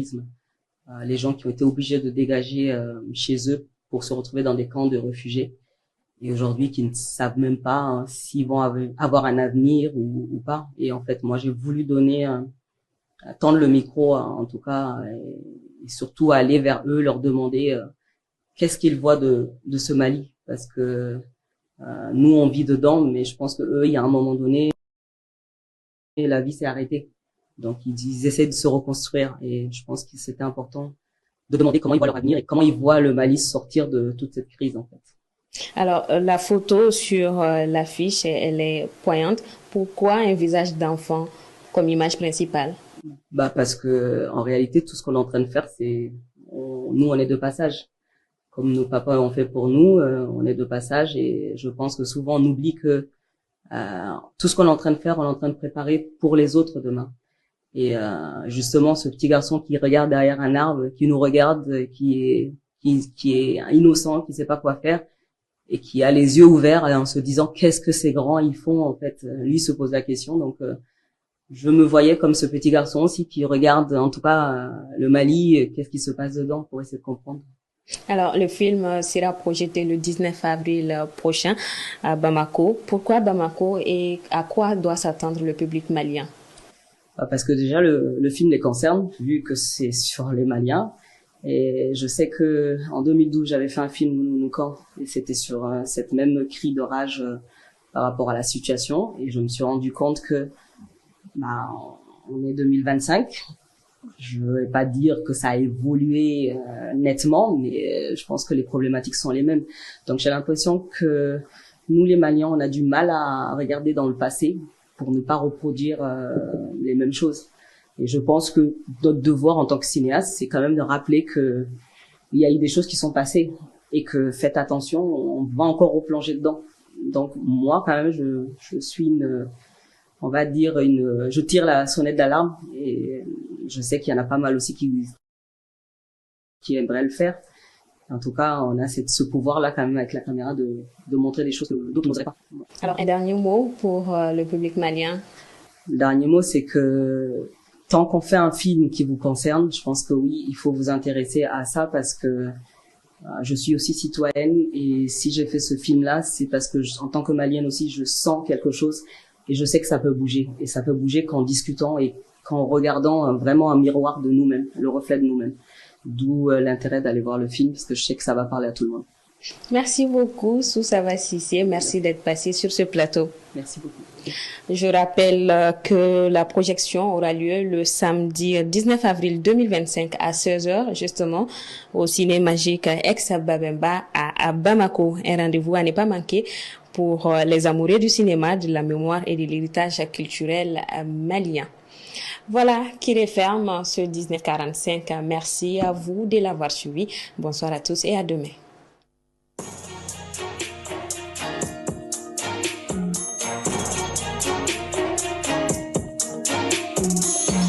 sans-abrisme, les gens qui ont été obligés de dégager chez eux pour se retrouver dans des camps de réfugiés et aujourd'hui qui ne savent même pas s'ils vont avoir un avenir ou pas. Et en fait, moi, j'ai voulu donner tendre le micro, en tout cas, et surtout aller vers eux, leur demander qu'est-ce qu'ils voient de ce Mali, parce que nous, on vit dedans, mais je pense que eux, il y a un moment donné, la vie s'est arrêtée. Donc, ils essaient de se reconstruire, et je pense que c'était important de demander comment ils voient leur avenir et comment ils voient le Mali sortir de toute cette crise, en fait. Alors, la photo sur l'affiche, elle est poignante. Pourquoi un visage d'enfant comme image principale? Bah, parce que, en réalité, tout ce qu'on est en train de faire, nous, on est de passage. Comme nos papas ont fait pour nous, on est de passage et je pense que souvent on oublie que tout ce qu'on est en train de faire, on est en train de préparer pour les autres demain. Et justement, ce petit garçon qui regarde derrière un arbre, qui nous regarde, qui est innocent, qui sait pas quoi faire et qui a les yeux ouverts en se disant qu'est-ce que ces grands ils font en fait. Lui se pose la question, donc je me voyais comme ce petit garçon aussi qui regarde en tout cas le Mali, qu'est-ce qui se passe dedans pour essayer de comprendre. Alors, le film sera projeté le 19 avril prochain à Bamako. Pourquoi Bamako et à quoi doit s'attendre le public malien? Parce que déjà le film les concerne vu que c'est sur les Maliens et je sais que en 2012 j'avais fait un film Mounoukan et c'était sur cette même cri de rage par rapport à la situation et je me suis rendu compte que bah on est 2025. Je ne vais pas dire que ça a évolué nettement, mais je pense que les problématiques sont les mêmes. Donc j'ai l'impression que nous, les Maliens, on a du mal à regarder dans le passé pour ne pas reproduire les mêmes choses. Et je pense que notre devoir en tant que cinéaste, c'est quand même de rappeler que il y a eu des choses qui sont passées et que faites attention, on va encore replonger dedans. Donc moi, quand même, je suis on va dire je tire la sonnette d'alarme et je sais qu'il y en a pas mal aussi qui aimeraient le faire. En tout cas, on a ce pouvoir-là quand même avec la caméra de montrer des choses que d'autres n'oseraient pas. Alors, un dernier mot pour le public malien. Le dernier mot, c'est que tant qu'on fait un film qui vous concerne, je pense que oui, il faut vous intéresser à ça parce que je suis aussi citoyenne et si j'ai fait ce film-là, c'est parce que en tant que Malienne aussi, je sens quelque chose et je sais que ça peut bouger. Et ça peut bouger qu'en discutant et qu'en regardant vraiment un miroir de nous-mêmes, le reflet de nous-mêmes. D'où l'intérêt d'aller voir le film, parce que je sais que ça va parler à tout le monde. Merci beaucoup, Soussava Sissé. Merci d'être passé sur ce plateau. Merci beaucoup. Je rappelle que la projection aura lieu le samedi 19 avril 2025 à 16h, justement, au Ciné Magique ex-Babemba à Bamako. Un rendez-vous à ne pas manquer pour les amoureux du cinéma, de la mémoire et de l'héritage culturel malien. Voilà qui referme ce 1945. Merci à vous de l'avoir suivi. Bonsoir à tous et à demain.